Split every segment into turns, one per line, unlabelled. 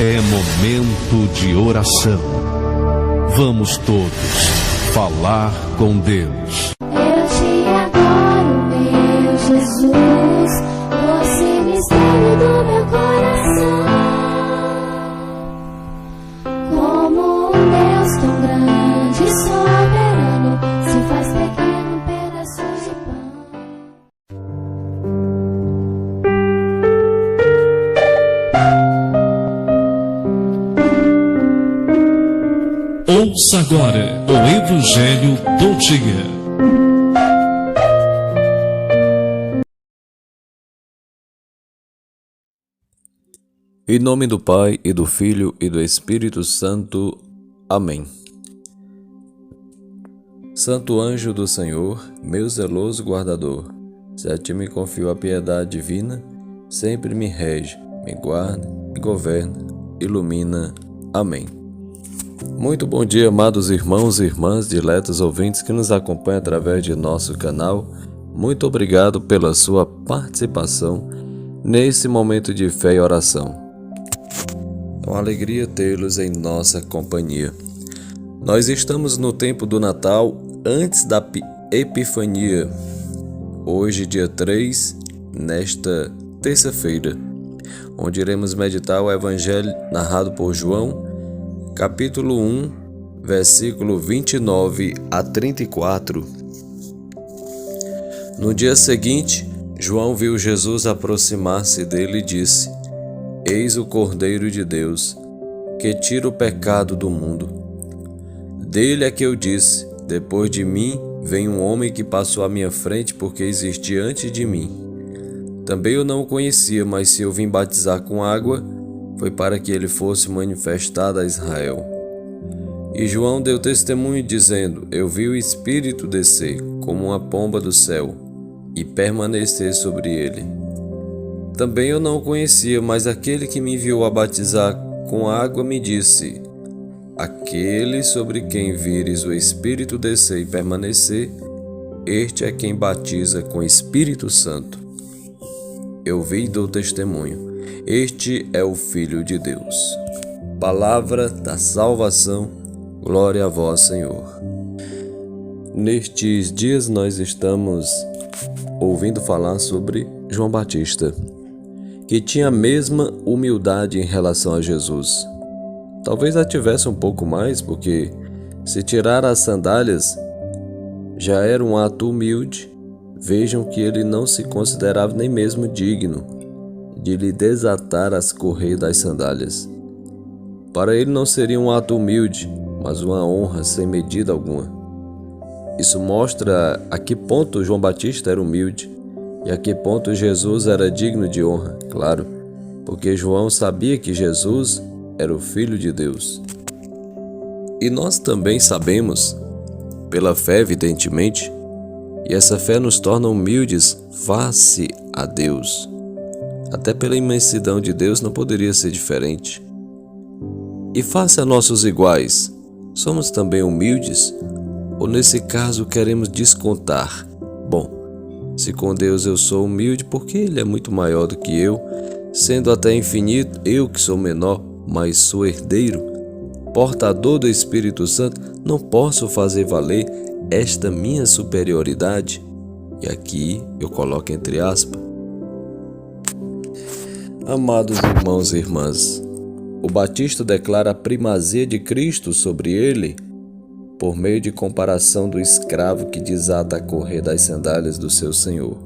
É momento de oração. Vamos todos falar com Deus.
Eu te adoro, meu Jesus, doce mistério do meu coração. Como um Deus tão grande e soberano, se faz pequeno em pedaços de pão.
Ouça agora o Evangelho do Dia.
Em nome do Pai, e do Filho, e do Espírito Santo. Amém. Santo anjo do Senhor, meu zeloso guardador, se a ti me confio a piedade divina, sempre me rege, me guarda, me governa, ilumina. Amém. Muito bom dia, amados irmãos e irmãs, diletos ouvintes que nos acompanham através de nosso canal. Muito obrigado pela sua participação nesse momento de fé e oração. É uma alegria tê-los em nossa companhia. Nós estamos no tempo do Natal, antes da Epifania. Hoje, dia 3, nesta terça-feira, onde iremos meditar o Evangelho narrado por João, capítulo 1, versículo 29 a 34. No dia seguinte, João viu Jesus aproximar-se dele e disse: Eis o Cordeiro de Deus, que tira o pecado do mundo. Dele é que eu disse: depois de mim vem um homem que passou à minha frente, porque existia antes de mim. Também eu não o conhecia, mas se eu vim batizar com água, foi para que ele fosse manifestado a Israel. E João deu testemunho dizendo: Eu vi o Espírito descer como uma pomba do céu e permanecer sobre ele. Também eu não o conhecia, mas aquele que me enviou a batizar com água me disse: Aquele sobre quem vires o Espírito descer e permanecer, este é quem batiza com Espírito Santo. Eu vi e dou testemunho. Este é o Filho de Deus. Palavra da salvação, glória a vós, Senhor. Nestes dias nós estamos ouvindo falar sobre João Batista, que tinha a mesma humildade em relação a Jesus. Talvez a tivesse um pouco mais, porque se tirar as sandálias já era um ato humilde. Vejam que ele não se considerava nem mesmo digno de lhe desatar as correias das sandálias. Para ele não seria um ato humilde, mas uma honra sem medida alguma. Isso mostra a que ponto João Batista era humilde e a que ponto Jesus era digno de honra, claro, porque João sabia que Jesus era o Filho de Deus. E nós também sabemos, pela fé evidentemente, e essa fé nos torna humildes face a Deus. Até pela imensidão de Deus não poderia ser diferente. E face a nossos iguais, somos também humildes? Ou nesse caso queremos descontar? Bom, se com Deus eu sou humilde, porque Ele é muito maior do que eu, sendo até infinito, eu que sou menor, mas sou herdeiro, portador do Espírito Santo, não posso fazer valer esta minha superioridade? E aqui eu coloco entre aspas. Amados irmãos e irmãs, o Batista declara a primazia de Cristo sobre ele por meio de comparação do escravo que desata a correia das sandálias do seu Senhor.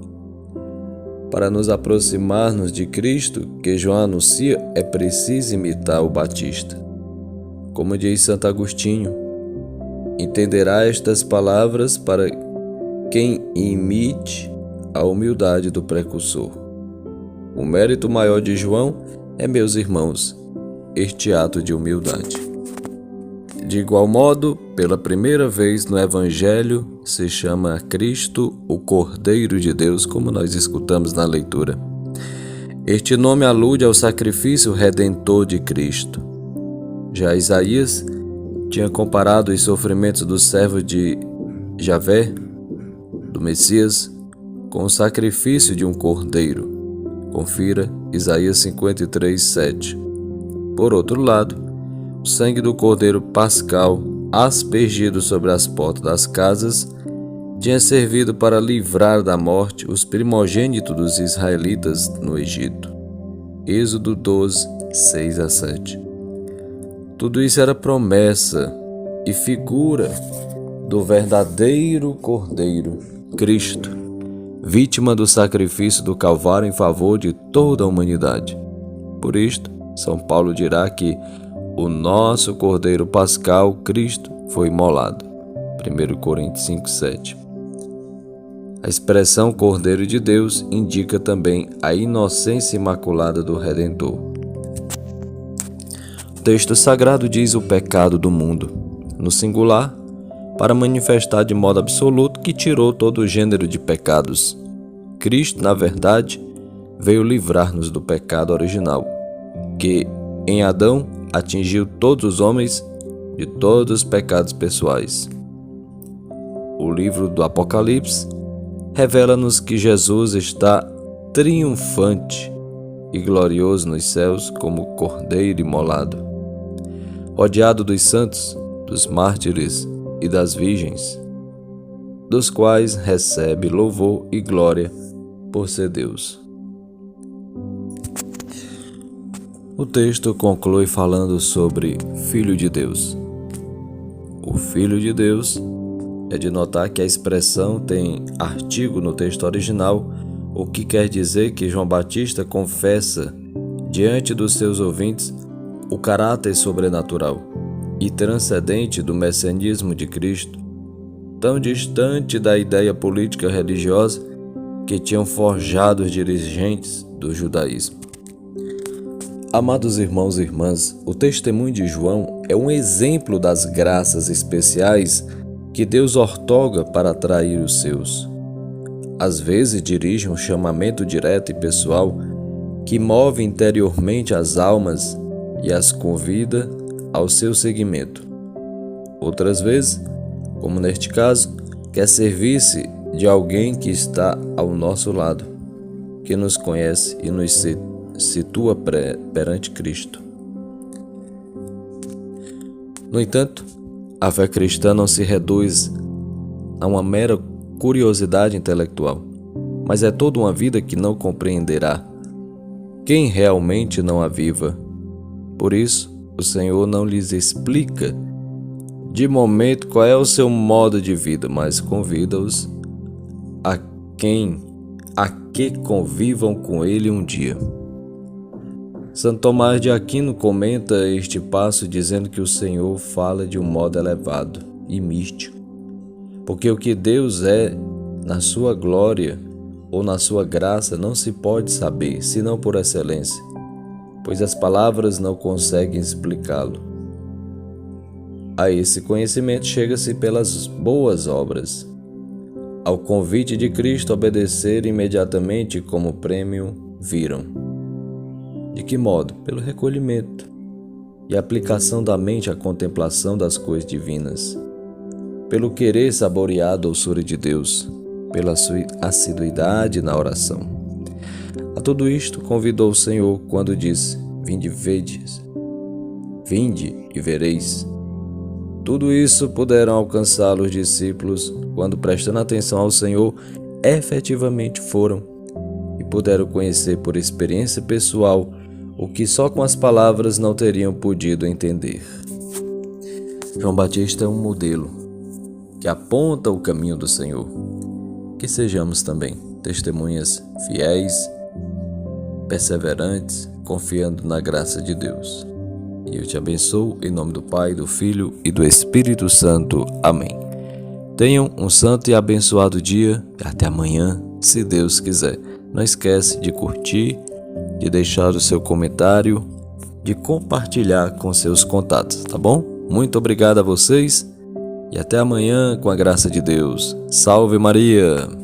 Para nos aproximarmos de Cristo, que João anuncia, é preciso imitar o Batista. Como diz Santo Agostinho, entenderá estas palavras para quem imite a humildade do precursor. O mérito maior de João é, meus irmãos, este ato de humildade. De igual modo, pela primeira vez no Evangelho, se chama Cristo o Cordeiro de Deus, como nós escutamos na leitura. Este nome alude ao sacrifício redentor de Cristo. Já Isaías tinha comparado os sofrimentos do servo de Javé, do Messias, com o sacrifício de um cordeiro. Confira Isaías 53:7. Por outro lado, o sangue do cordeiro pascal, aspergido sobre as portas das casas, tinha servido para livrar da morte os primogênitos dos israelitas no Egito. Êxodo 12, 6-7. Tudo isso era promessa e figura do verdadeiro Cordeiro, Cristo, vítima do sacrifício do Calvário em favor de toda a humanidade. Por isto, São Paulo dirá que o nosso Cordeiro Pascal, Cristo, foi imolado. 1 Coríntios 5:7. A expressão Cordeiro de Deus indica também a inocência imaculada do Redentor. O texto sagrado diz o pecado do mundo, no singular, para manifestar de modo absoluto que tirou todo o gênero de pecados. Cristo, na verdade, veio livrar-nos do pecado original, que, em Adão, atingiu todos os homens de todos os pecados pessoais. O livro do Apocalipse revela-nos que Jesus está triunfante e glorioso nos céus como Cordeiro imolado, rodeado dos santos, dos mártires e das virgens, dos quais recebe louvor e glória por ser Deus. O texto conclui falando sobre Filho de Deus. O Filho de Deus é de notar que a expressão tem artigo no texto original, o que quer dizer que João Batista confessa diante dos seus ouvintes o caráter sobrenatural e transcendente do messianismo de Cristo, tão distante da ideia política religiosa que tinham forjado os dirigentes do judaísmo. Amados irmãos e irmãs, o testemunho de João é um exemplo das graças especiais que Deus ortoga para atrair os seus. Às vezes dirige um chamamento direto e pessoal que move interiormente as almas e as convida ao seu seguimento. Outras vezes, como neste caso, quer servir-se de alguém que está ao nosso lado, que nos conhece e nos situa perante Cristo. No entanto, a fé cristã não se reduz a uma mera curiosidade intelectual, mas é toda uma vida que não compreenderá quem realmente não a viva. Por isso, o Senhor não lhes explica de momento qual é o seu modo de vida, mas convida-os a que convivam com Ele um dia. Santo Tomás de Aquino comenta este passo dizendo que o Senhor fala de um modo elevado e místico, porque o que Deus é na sua glória ou na sua graça não se pode saber, senão por excelência, pois as palavras não conseguem explicá-lo. A esse conhecimento chega-se pelas boas obras. Ao convite de Cristo obedecer imediatamente como prêmio viram. De que modo? Pelo recolhimento e aplicação da mente à contemplação das coisas divinas, pelo querer saborear a doçura de Deus, pela sua assiduidade na oração. A tudo isto convidou o Senhor quando disse: Vinde e vereis. Tudo isso puderam alcançar os discípulos quando, prestando atenção ao Senhor, efetivamente foram e puderam conhecer por experiência pessoal o que só com as palavras não teriam podido entender. João Batista é um modelo que aponta o caminho do Senhor. Que sejamos também testemunhas fiéis, perseverantes, confiando na graça de Deus. E eu te abençoo em nome do Pai, do Filho e do Espírito Santo. Amém. Tenham um santo e abençoado dia e até amanhã, se Deus quiser. Não esquece de curtir, de deixar o seu comentário, de compartilhar com seus contatos, tá bom? Muito obrigado a vocês e até amanhã com a graça de Deus. Salve Maria!